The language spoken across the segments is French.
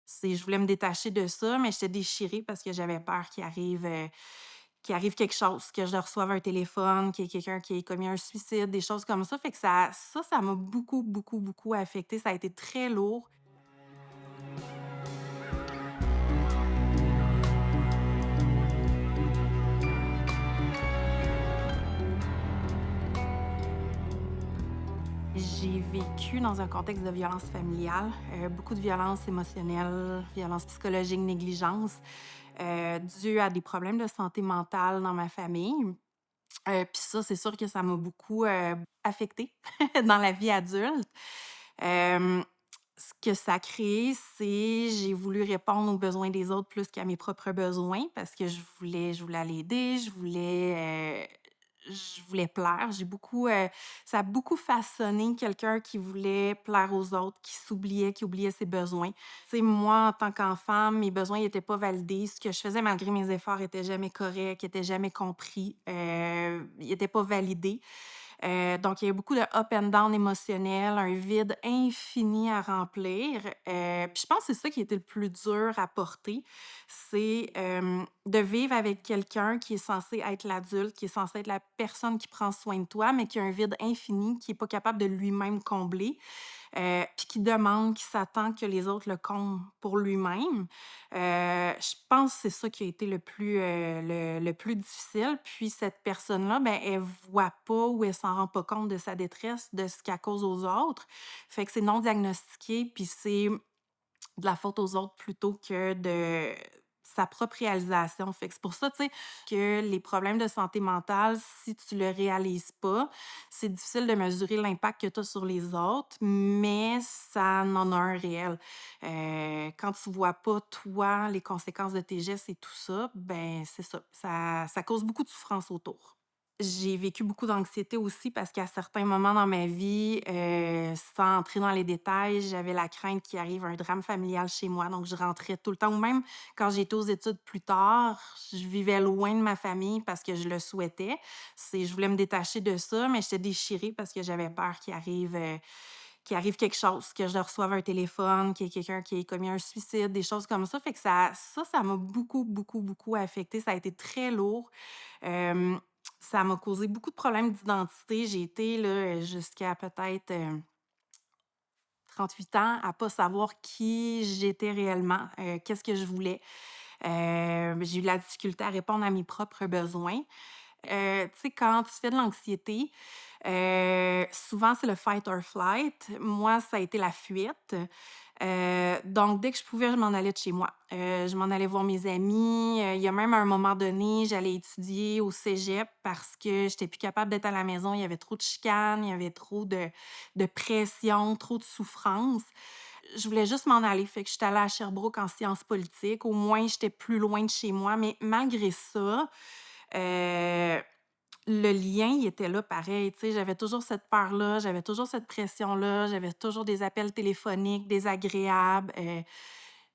Je voulais me détacher de ça, mais j'étais déchirée parce que j'avais peur qu'il arrive quelque chose, que je reçoive un téléphone, qu'il y ait quelqu'un qui ait commis un suicide, des choses comme ça. Fait que ça m'a beaucoup, beaucoup, beaucoup affectée. Ça a été très lourd. J'ai vécu dans un contexte de violence familiale, beaucoup de violence émotionnelle, violence psychologique, négligence, due à des problèmes de santé mentale dans ma famille. Puis ça, c'est sûr que ça m'a beaucoup, affectée dans la vie adulte. Hem, Ce que ça a créé, c'est j'ai voulu répondre aux besoins des autres plus qu'à mes propres besoins parce que je voulais aller aider, je voulais plaire. Ça a beaucoup façonné quelqu'un qui voulait plaire aux autres, qui s'oubliait, qui oubliait ses besoins. Tu sais, moi, en tant qu'enfant, mes besoins n'étaient pas validés. Ce que je faisais malgré mes efforts était jamais correct, était jamais compris, il était pas validé. Donc il y a eu beaucoup de up and down émotionnel, un vide infini à remplir. Puis je pense que c'est ça qui a été le plus dur à porter, c'est, de vivre avec quelqu'un qui est censé être l'adulte, qui est censé être la personne qui prend soin de toi, mais qui a un vide infini, qui est pas capable de lui-même combler, puis qui s'attend que les autres le comblent pour lui-même. Je pense que c'est ça qui a été le plus difficile. Puis cette personne-là, ben, elle voit pas ou elle s'en rend pas compte de sa détresse, de ce qu'elle cause aux autres. Fait que c'est non diagnostiqué, puis c'est de la faute aux autres plutôt que de sa propre réalisation. Fait que c'est pour ça, tu sais, que les problèmes de santé mentale, si tu le réalises pas, c'est difficile de mesurer l'impact que tu as sur les autres, mais ça en a un réel. Quand tu vois pas, toi, les conséquences de tes gestes et tout ça, ben c'est ça. Ça cause beaucoup de souffrance autour. J'ai vécu beaucoup d'anxiété aussi parce qu'à certains moments dans ma vie, sans entrer dans les détails, j'avais la crainte qu'il arrive un drame familial chez moi. Donc je rentrais tout le temps ou même quand j'étais aux études plus tard, je vivais loin de ma famille parce que je le souhaitais. Je voulais me détacher de ça, mais j'étais déchirée parce que j'avais peur qu'il arrive quelque chose, que je reçoive un téléphone, qu'il y ait quelqu'un qui ait commis un suicide, des choses comme ça. Fait que ça m'a beaucoup, beaucoup, beaucoup affectée. Ça a été très lourd. Hem, Ça m'a causé beaucoup de problèmes d'identité. J'ai été là, jusqu'à peut-être, 38 ans à pas savoir qui j'étais réellement, qu'est-ce que je voulais. J'ai eu de la difficulté à répondre à mes propres besoins. Tu sais, quand tu fais de l'anxiété, souvent, c'est le fight or flight. Moi, ça a été la fuite. Donc dès que je pouvais, je m'en allais de chez moi. Je m'en allais voir mes amis. Il y a même un moment donné, j'allais étudier au cégep parce que j'étais plus capable d'être à la maison. Il y avait trop de chicanes, il y avait trop de pression, trop de souffrance. Je voulais juste m'en aller, fait que j'étais allée à Sherbrooke en sciences politiques. Au moins, j'étais plus loin de chez moi, mais malgré ça, heu le lien, il était là pareil, tu sais, j'avais toujours cette peur-là, j'avais toujours cette pression-là, j'avais toujours des appels téléphoniques désagréables,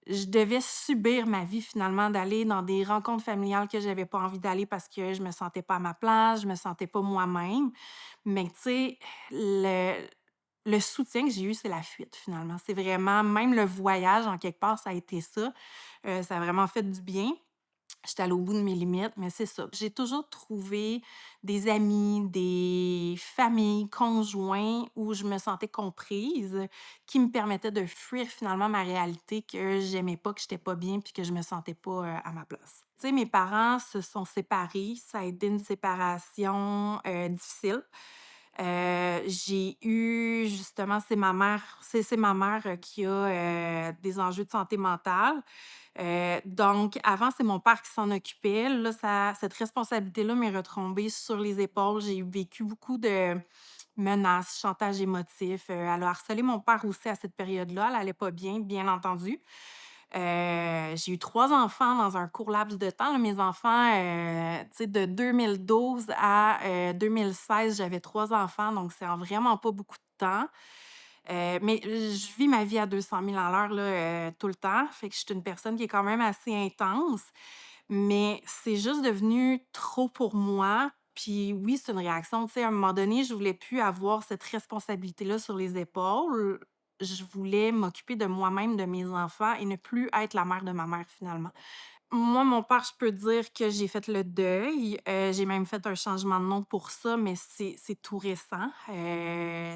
je devais subir ma vie finalement, d'aller dans des rencontres familiales que j'avais pas envie d'aller parce que je me sentais pas à ma place, je me sentais pas moi-même. Mais tu sais, le le soutien que j'ai eu, c'est la fuite finalement. C'est vraiment même le voyage en quelque part, ça a été ça. Ça a vraiment fait du bien. J'étais allée au bout de mes limites, mais c'est ça. J'ai toujours trouvé des amis, des familles, conjoints où je me sentais comprise, qui me permettaient de fuir finalement ma réalité que j'aimais pas, que j'étais pas bien, puis que je me sentais pas, à ma place. Tu sais, mes parents se sont séparés. Ça a été une séparation, difficile. J'ai eu justement c'est ma mère, qui a, des enjeux de santé mentale. Donc avant, c'est mon père qui s'en occupait. Là, cette responsabilité-là m'est retombée sur les épaules. J'ai vécu beaucoup de menaces, chantage émotif. Elle a harcelé mon père aussi à cette période-là. Elle allait pas bien, bien entendu. J'ai eu 3 enfants dans un court laps de temps, là. Mes enfants, tu sais, de 2012 à, 2016, j'avais 3 enfants, donc c'est en vraiment pas beaucoup de temps. Mais je vis ma vie à 200 000 à l'heure, là, tout le temps. Fait que je suis une personne qui est quand même assez intense, mais c'est juste devenu trop pour moi. Puis oui, c'est une réaction, tu sais, à un moment donné, je voulais plus avoir cette responsabilité-là sur les épaules. je voulais m'occuper de moi-même, de mes enfants et ne plus être la mère de ma mère, finalement. Moi, mon père, je peux dire que j'ai fait le deuil. J'ai même fait un changement de nom pour ça, mais c'est tout récent.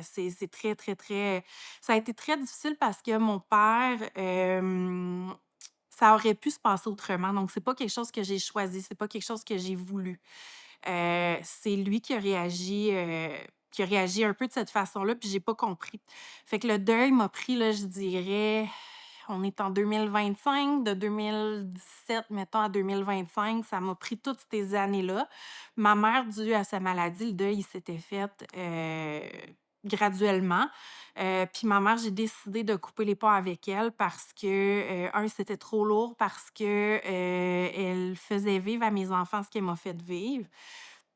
C'est très, très, très ça a été très difficile parce que mon père, ça aurait pu se passer autrement. Donc c'est pas quelque chose que j'ai choisi, c'est pas quelque chose que j'ai voulu. C'est lui qui a réagi un peu de cette façon-là, puis j'ai pas compris. Fait que le deuil m'a pris, là, je dirais on est en 2025, de 2017, mettons, à 2025, ça m'a pris toutes ces années-là. Ma mère, dû à sa maladie, le deuil, il s'était fait, graduellement. Puis ma mère, j'ai décidé de couper les ponts avec elle parce que, c'était trop lourd, parce que, elle faisait vivre à mes enfants ce qu'elle m'a fait vivre.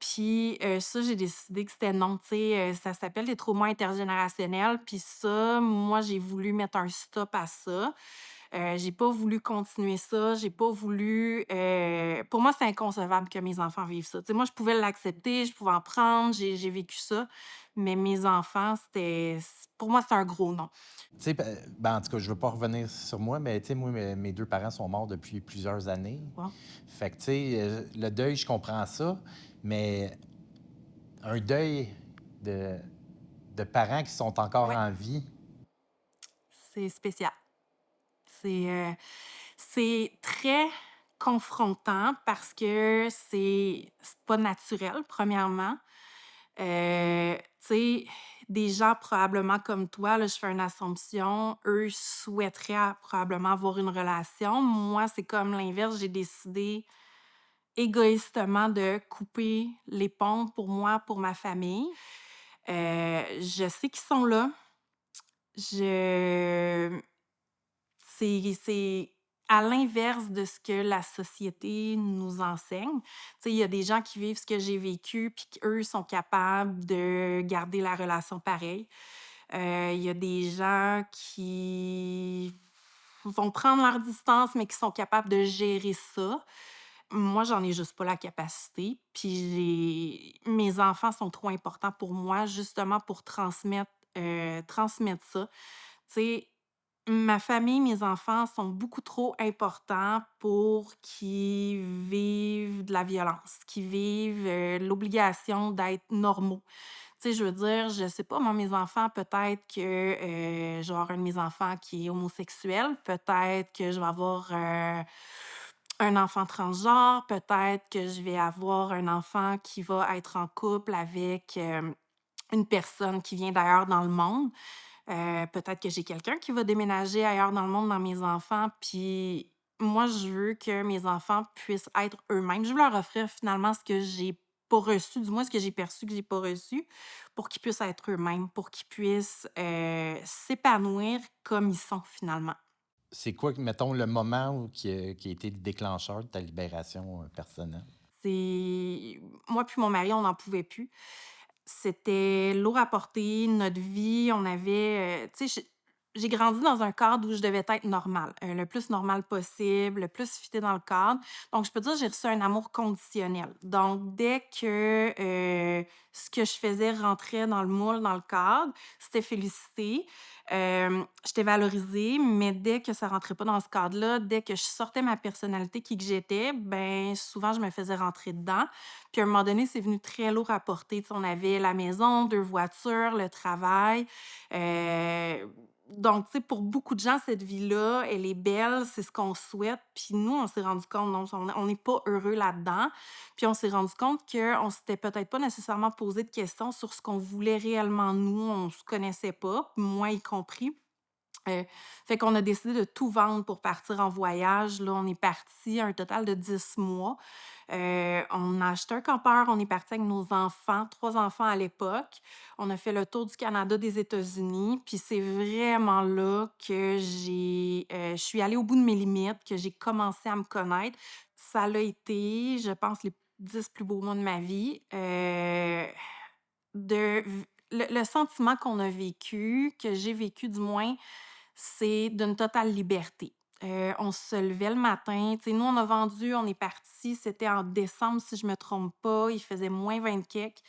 Puis, ça, j'ai décidé que c'était non, tu sais, ça s'appelle les traumas intergénérationnels, puis ça, moi, j'ai voulu mettre un stop à ça. J'ai pas voulu continuer ça, j'ai pas voulu, pour moi, c'est inconcevable que mes enfants vivent ça. Tu sais, moi, je pouvais l'accepter, je pouvais en prendre, j'ai vécu ça, mais mes enfants, pour moi, c'est un gros non. Tu sais, en tout cas, je veux pas revenir sur moi, mais tu sais, moi, mes 2 parents sont morts depuis plusieurs années. Bon. Fait que, tu sais, le deuil, je comprends ça, mais un deuil de parents qui sont encore Ouais, en vie, c'est spécial. C'est très confrontant parce que c'est pas naturel, premièrement. Tu sais, des gens probablement comme toi, là, je fais une assumption, eux souhaiteraient probablement avoir une relation. Moi, c'est comme l'inverse, j'ai décidé égoïstement de couper les ponts pour moi, pour ma famille. Je sais qu'ils sont là. Je c'est à l'inverse de ce que la société nous enseigne. Tu sais, il y a des gens qui vivent ce que j'ai vécu, puis qu'eux sont capables de garder la relation pareille. Il y a des gens qui vont prendre leur distance, mais qui sont capables de gérer ça. Moi, j'en ai juste pas la capacité, puis mes enfants sont trop importants pour moi, justement pour transmettre ça. Tu sais, ma famille, mes enfants sont beaucoup trop importants pour qu'ils vivent de la violence, qu'ils vivent, l'obligation d'être normaux. Tu sais, je veux dire, je sais pas, moi, mes enfants, peut-être que, je vais avoir un de mes enfants qui est homosexuel, peut-être que je vais avoir, un enfant transgenre, peut-être que je vais avoir un enfant qui va être en couple avec, une personne qui vient d'ailleurs dans le monde. Peut-être que j'ai quelqu'un qui va déménager ailleurs dans le monde dans mes enfants, puis moi, je veux que mes enfants puissent être eux-mêmes. Je veux leur offrir finalement ce que j'ai pas reçu, du moins ce que j'ai perçu que j'ai pas reçu, pour qu'ils puissent être eux-mêmes, pour qu'ils puissent, s'épanouir comme ils sont finalement. c'est quoi, mettons, le moment qui a été le déclencheur de ta libération, personnelle? C'est moi puis mon mari, on n'en pouvait plus. C'était lourd à porter, notre vie, on avait, tu sais, j'ai grandi dans un cadre où je devais être normale, le plus normale possible, le plus fitter dans le cadre. Donc je peux dire, j'ai reçu un amour conditionnel. Donc dès que, ce que je faisais rentrait dans le moule, dans le cadre, c'était félicité. J'étais valorisée, mais dès que ça rentrait pas dans ce cadre-là, dès que je sortais ma personnalité qui que j'étais, ben souvent je me faisais rentrer dedans. Puis à un moment donné, c'est venu très lourd à porter. Tu sais, on avait la maison, 2 voitures, le travail. Heu, donc, tu sais, pour beaucoup de gens, cette vie-là, elle est belle, c'est ce qu'on souhaite. Puis nous, on s'est rendu compte, non, on n'est pas heureux là-dedans. Puis on s'est rendu compte qu'on s'était peut-être pas nécessairement posé de questions sur ce qu'on voulait réellement nous. On se connaissait pas, moi y compris. Heu, fait qu'on a décidé de tout vendre pour partir en voyage. Là, on est parti un total de 10 mois. On a acheté un campeur, on est parti avec nos enfants, 3 enfants à l'époque. On a fait le tour du Canada, des États-Unis, puis c'est vraiment là que je suis allée au bout de mes limites, que j'ai commencé à me connaître. Ça l'a été, je pense, les 10 plus beaux mois de ma vie. De v le sentiment qu'on a vécu, que j'ai vécu du moins, c'est d'une totale liberté. On se levait le matin, tu sais, nous, on a vendu, on est partis, c'était en décembre, si je me trompe pas, il faisait -20 quelques.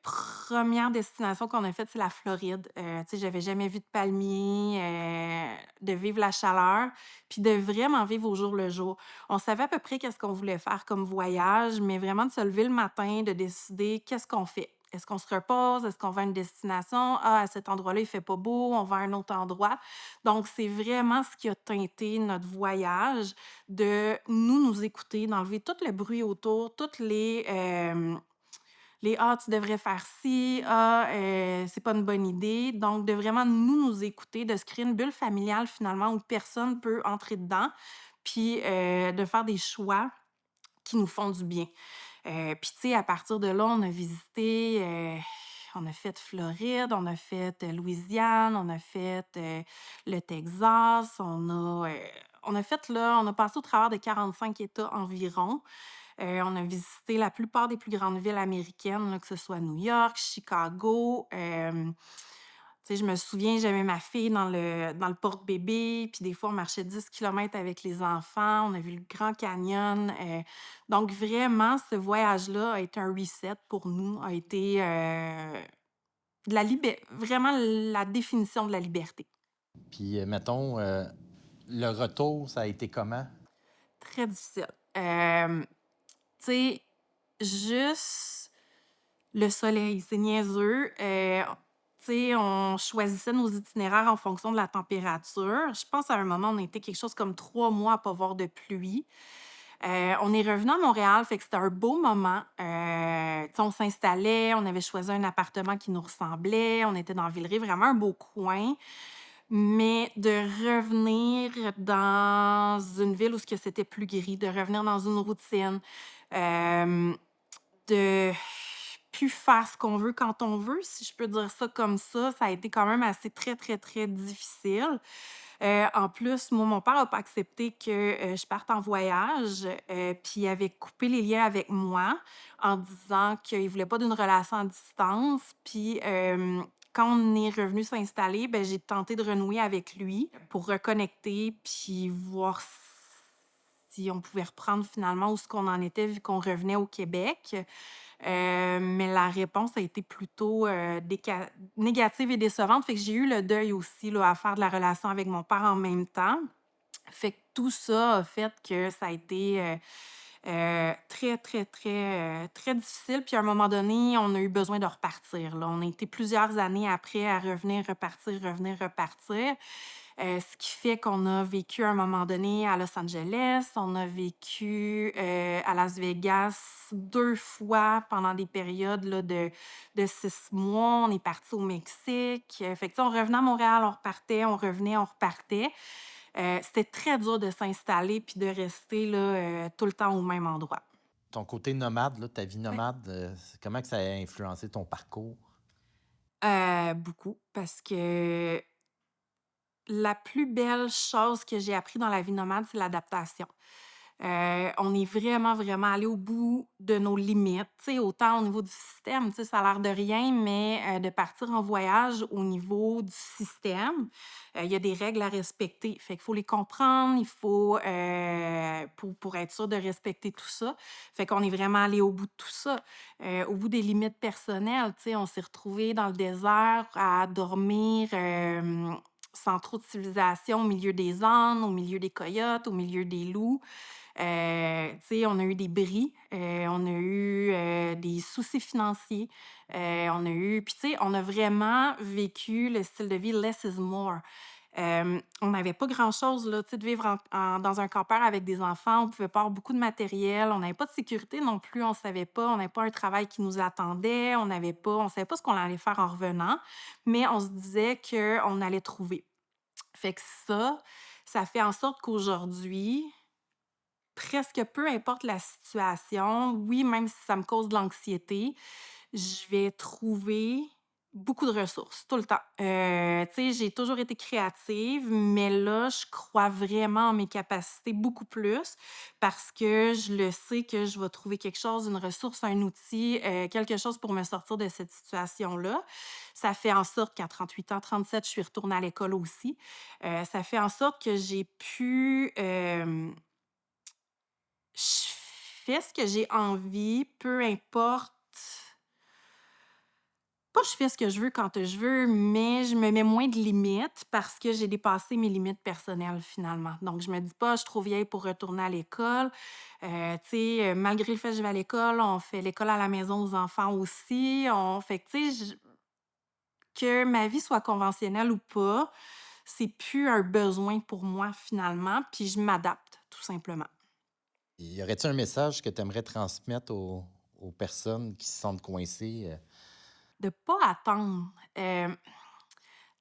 première destination qu'on a faite, c'est la Floride. Tu sais, j'avais jamais vu de palmiers, de vivre la chaleur, puis de vraiment vivre au jour le jour. On savait à peu près qu'est-ce qu'on voulait faire comme voyage, mais vraiment de se lever le matin, de décider qu'est-ce qu'on fait. Est-ce qu'on se repose? Est-ce qu'on va à une destination? Ah, à cet endroit-là, il fait pas beau, on va à un autre endroit. Donc, c'est vraiment ce qui a teinté notre voyage, de nous écouter, d'enlever tout le bruit autour, toutes les «Ah, tu devrais faire ci», «Ah, c'est pas une bonne idée». Donc de vraiment nous écouter, de se créer une bulle familiale finalement où personne peut entrer dedans, puis, de faire des choix qui nous font du bien. Puis tu sais, à partir de là, on a visité, on a fait Floride, on a fait, Louisiane, on a fait, le Texas, on a fait là, on a passé au travers de 45 États environ. On a visité la plupart des plus grandes villes américaines, là, que ce soit New York, Chicago. Tu sais, je me souviens, j'avais ma fille dans le porte-bébé, puis des fois, on marchait 10 kilomètres avec les enfants. On a vu le Grand Canyon. Donc vraiment, ce voyage-là a été un reset pour nous, a été, de la libé vraiment la définition de la liberté. Puis, mettons, le retour, ça a été comment? Très difficile. Tu sais, juste le soleil, c'est niaiseux. Tu sais, on choisissait nos itinéraires en fonction de la température. Je pense à un moment, on était quelque chose comme 3 mois à pas voir de pluie. On est revenu à Montréal, fait que c'était un beau moment. Tu sais, on s'installait, on avait choisi un appartement qui nous ressemblait, on était dans Villeray, vraiment un beau coin. Mais de revenir dans une ville où ce que c'était plus gris, de revenir dans une routine, hem de plus faire ce qu'on veut quand on veut, si je peux dire ça comme ça a été quand même assez très, très, très difficile. En plus, moi, mon père a pas accepté que, je parte en voyage, puis il avait coupé les liens avec moi en disant qu'il voulait pas d'une relation à distance. Puis, quand on est revenu s'installer, ben, j'ai tenté de renouer avec lui pour reconnecter puis voir si on pouvait reprendre finalement où ce qu'on en était vu qu'on revenait au Québec. Mais la réponse a été plutôt, négative et décevante. Fait que j'ai eu le deuil aussi là, à faire de la relation avec mon père en même temps. Fait que tout ça a fait que ça a été, très, très, très, très difficile. Puis à un moment donné, on a eu besoin de repartir, là. On a été plusieurs années après à revenir, repartir, revenir, repartir. Ce qui fait qu'on a vécu à un moment donné à Los Angeles, on a vécu, à Las Vegas 2 fois pendant des périodes là de 6 mois. On est parti au Mexique. Fait que tu sais, on revenait à Montréal, on repartait, on revenait, on repartait. C'était très dur de s'installer puis de rester là, tout le temps au même endroit. Ton côté nomade, là, ta vie Ouais. nomade, comment que ça a influencé ton parcours? Beaucoup parce que la plus belle chose que j'ai appris dans la vie nomade, c'est l'adaptation. On est vraiment, vraiment allé au bout de nos limites, tu sais, autant au niveau du système, tu sais, ça a l'air de rien, mais de partir en voyage au niveau du système, il y a des règles à respecter. Fait qu'il faut les comprendre, il faut, pour être sûr de respecter tout ça. Fait qu'on est vraiment allé au bout de tout ça, au bout des limites personnelles, tu sais. On s'est retrouvés dans le désert à dormir, sans trop de civilisation, au milieu des ânes, au milieu des coyotes, au milieu des loups. Tu sais, on a eu des bris, on a eu, des soucis financiers, on a eu puis tu sais, on a vraiment vécu le style de vie less is more. On n'avait pas grand-chose là, tu sais, de vivre dans un campeur avec des enfants, on pouvait pas avoir beaucoup de matériel, on n'avait pas de sécurité non plus, on savait pas, on n'avait pas un travail qui nous attendait, on savait pas ce qu'on allait faire en revenant, mais on se disait qu'on allait trouver. Fait que ça fait en sorte qu'aujourd'hui, presque peu importe la situation, oui, même si ça me cause de l'anxiété, je vais trouver beaucoup de ressources, tout le temps. Tu sais, j'ai toujours été créative, mais là, je crois vraiment en mes capacités beaucoup plus parce que je le sais que je vais trouver quelque chose, une ressource, un outil, quelque chose pour me sortir de cette situation-là. Ça fait en sorte qu'à 38 ans, 37, je suis retournée à l'école aussi. Ça fait en sorte que j'ai pu, je fais ce que j'ai envie, peu importe Pas je fais ce que je veux quand je veux, mais je me mets moins de limites parce que j'ai dépassé mes limites personnelles finalement. Donc je me dis pas: «Je suis trop vieille pour retourner à l'école». Tu sais, malgré le fait que je vais à l'école, on fait l'école à la maison aux enfants aussi. On fait que tu sais, que ma vie soit conventionnelle ou pas, c'est plus un besoin pour moi finalement, puis je m'adapte tout simplement. Y aurait-il un message que tu aimerais transmettre aux personnes qui se sentent coincées? De pas attendre, tu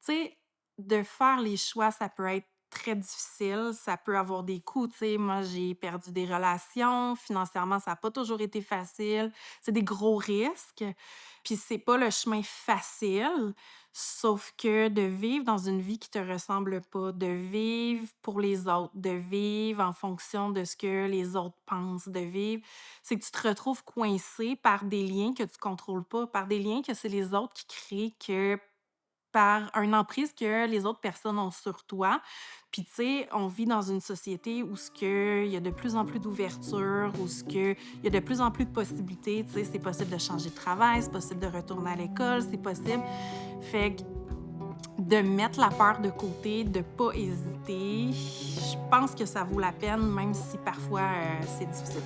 sais, de faire les choix, ça peut être très difficile, ça peut avoir des coûts, tu sais. Moi, j'ai perdu des relations, financièrement, ça a pas toujours été facile. C'est des gros risques, puis c'est pas le chemin facile, sauf que de vivre dans une vie qui te ressemble pas, de vivre pour les autres, de vivre en fonction de ce que les autres pensent, de vivre, c'est que tu te retrouves coincé par des liens que tu contrôles pas, par des liens que c'est les autres qui créent, que par un emprise que les autres personnes ont sur toi. Puis, tu sais, on vit dans une société où ce que il y a de plus en plus d'ouverture, où ce que il y a de plus en plus de possibilités. Tu sais, c'est possible de changer de travail, c'est possible de retourner à l'école, c'est possible. Fait que de mettre la peur de côté, de pas hésiter, je pense que ça vaut la peine, même si parfois, c'est difficile.